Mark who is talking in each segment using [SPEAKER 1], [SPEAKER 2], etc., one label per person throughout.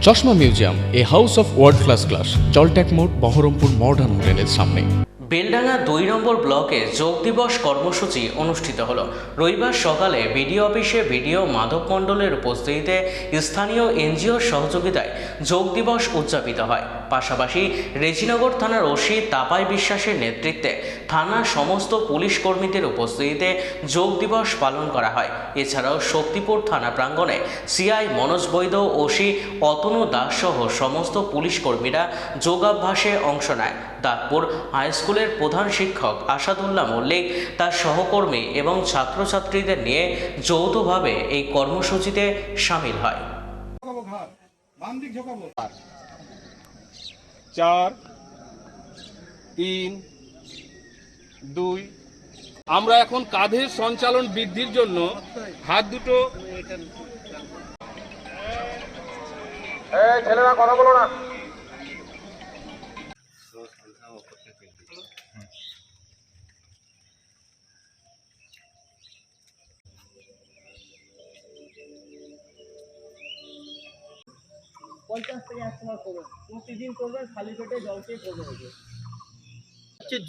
[SPEAKER 1] চশমা museum, a house of world class, জলট্যাক মোড়, বহরমপুর মডার্ন হোটেলের সামনে।
[SPEAKER 2] বেলডাঙ্গা 2 নম্বর ব্লকে যোগ দিবস কর্মসূচি অনুষ্ঠিত হলো। রবিবার সকালে বিডিও অফিসে বিডিও মাধব মণ্ডলের উপস্থিতিতে স্থানীয় এনজিওর সহযোগিতায় যোগ দিবস উদযাপিত হয়। পাশাপাশি রেজিনগর থানার ওসি তাপাই বিশ্বাসের নেতৃত্বে থানার সমস্ত পুলিশ কর্মীদের উপস্থিতিতে যোগ দিবস পালন করা হয়। এছাড়াও শক্তিপুর থানা প্রাঙ্গণে সিআই মনোজ বৈদ্য, ওসি অতনু দাস সহ সমস্ত পুলিশ কর্মীরা যোগাভ্যাসে অংশ নেয়। দাঁতপুর হাই স্কুলের প্রধান শিক্ষক আসাদুল্লাহ মল্লিক তার সহকর্মী এবং ছাত্রছাত্রীদের নিয়ে যৌথভাবে এই কর্মসূচিতে সামিল হয়।
[SPEAKER 3] 4, 3, 2। আমরা এখন কাঁধের সঞ্চালন বৃদ্ধির জন্য হাত দুটো ছেলেরা কথা বলো না।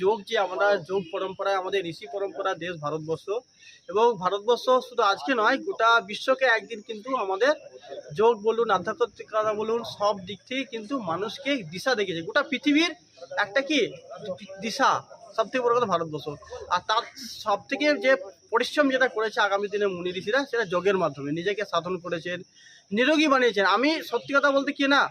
[SPEAKER 4] যোগ যে আমরা যোগ পরম্পরায় আমাদের ঋষি পরম্পরা দেশ ভারতবর্ষ, এবং ভারতবর্ষ শুধু আজকে নয় গোটা বিশ্বকে একদিন কিন্তু আমাদের যোগ বলুন, আধ্যাত্মিকতা বলুন, সব দিক থেকে কিন্তু মানুষকে দিশা দেখেছে। গোটা পৃথিবীর একটা কি দিশা সব থেকে বড় কথা ভারতবর্ষ। আর তার সব থেকে যে পরিশ্রম যেটা করেছে আগামী দিনে মুনি ঋষিরা, সেটা যোগের মাধ্যমে নিজেকে সাধন করেছেন, নিরোগী বানিয়েছেন। আমি সত্যি কথা বলতে কি না,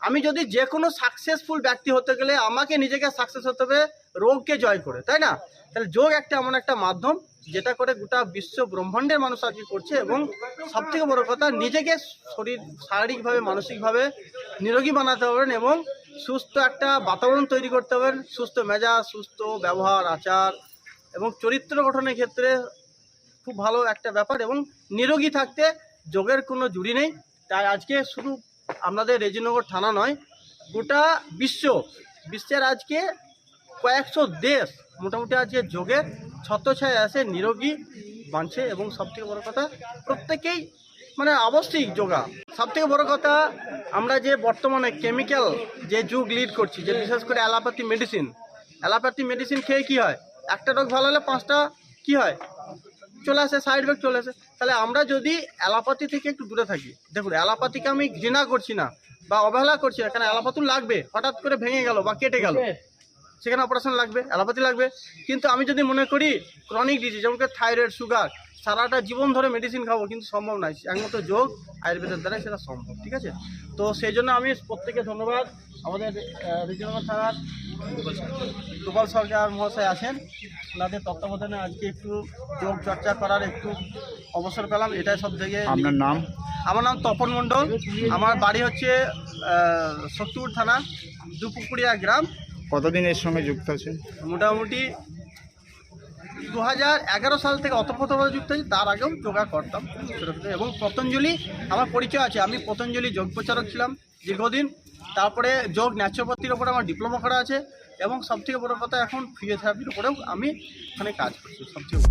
[SPEAKER 4] আমি যদি যে কোনো সাকসেসফুল ব্যক্তি হতে গেলে আমাকে নিজেকে সাকসেস হতে হবে রোগকে জয় করে, তাই না? তাহলে যোগ একটা এমন একটা মাধ্যম যেটা করে গোটা বিশ্ব ব্রহ্মাণ্ডের মানুষ আজকে করছে। এবং সবথেকে বড় কথা, নিজেকে শারীরিকভাবে মানসিকভাবে নিরোগী বানাতে পারবেন এবং সুস্থ একটা বাতাবরণ তৈরি করতে পারবেন, সুস্থ মেজাজ, সুস্থ ব্যবহার আচার এবং চরিত্র গঠনের ক্ষেত্রে খুব ভালো একটা ব্যাপার। এবং নিরোগী থাকতে যোগের কোনো জুড়ি নেই। তাই আজকে শুধু আমাদের রেজিনগর থানা নয়, গোটা বিশ্বের আজকে কয়েকশো দেশ মোটামুটি আজকে যোগের ছত্রছায়ায় আছে, নিরোগী বানছে। এবং সবথেকে বড় কথা, প্রত্যেকেই মানে আবশ্যিক যোগা। সবথেকে বড় কথা, আমরা যে বর্তমানে কেমিক্যাল যে যুগ লিড করছি, যে বিশেষ করে অ্যালোপ্যাথি মেডিসিন খেয়ে কি হয়, একটা রোগ ভালো হলে 5টা কি হয় চলে আসে, সাইড এফেক্ট চলে আসে। তাহলে আমরা যদি অ্যালোপ্যাথি থেকে একটু দূরে থাকি, দেখুন অ্যালোপ্যাথিকে আমি ঘৃণা করছি না বা অবহেলা করছি না, কারণ অ্যালোপ্যাথি লাগবে, হঠাৎ করে ভেঙে গেল বা কেটে গেল, সেখানে অপারেশন লাগবে, অ্যালোপ্যাথি লাগবে। কিন্তু আমি যদি মনে করি ক্রনিক ডিজিজ যেমন থাইরয়েড, সুগার, সারাটা জীবন ধরে মেডিসিন খাবো, কিন্তু সম্ভব নয়। একমাত্র যোগ আয়ুর্বেদের দ্বারাই সেটা সম্ভব, ঠিক আছে? তো সেই জন্য আমি প্রত্যেকে ধন্যবাদ। আমাদের রেজিনগর থানার গোপাল সরকার মহাশয় আছেন, ওনাদের তত্ত্বাবধানে আজকে একটু যোগ চর্চা করার একটু অবসর পেলাম। এটাই সব থেকে।
[SPEAKER 5] আপনার নাম?
[SPEAKER 4] আমার নাম তপন মণ্ডল, আমার বাড়ি হচ্ছে শক্তিপুর থানা দুপুকুরিয়া গ্রাম।
[SPEAKER 5] কতদিন এর সঙ্গে যুক্ত আছেন?
[SPEAKER 4] মোটামুটি 2011 সাল থেকে অতপ্রতভাবে যুক্ত হয়েছি। তার আগেও যোগা করতাম ছোটো ছোটো। এবং পতঞ্জলি আমার পরিচয় আছে, আমি পতঞ্জলি যোগ প্রচারক ছিলাম দীর্ঘদিন। তারপরে যোগ ন্যাচুরোপ্যাথির ওপরে আমার ডিপ্লোমা করা আছে। এবং সবথেকে বড় কথা, এখন ফিজিওথেরাপির উপরেও আমি এখানে কাজ করছি সবথেকে।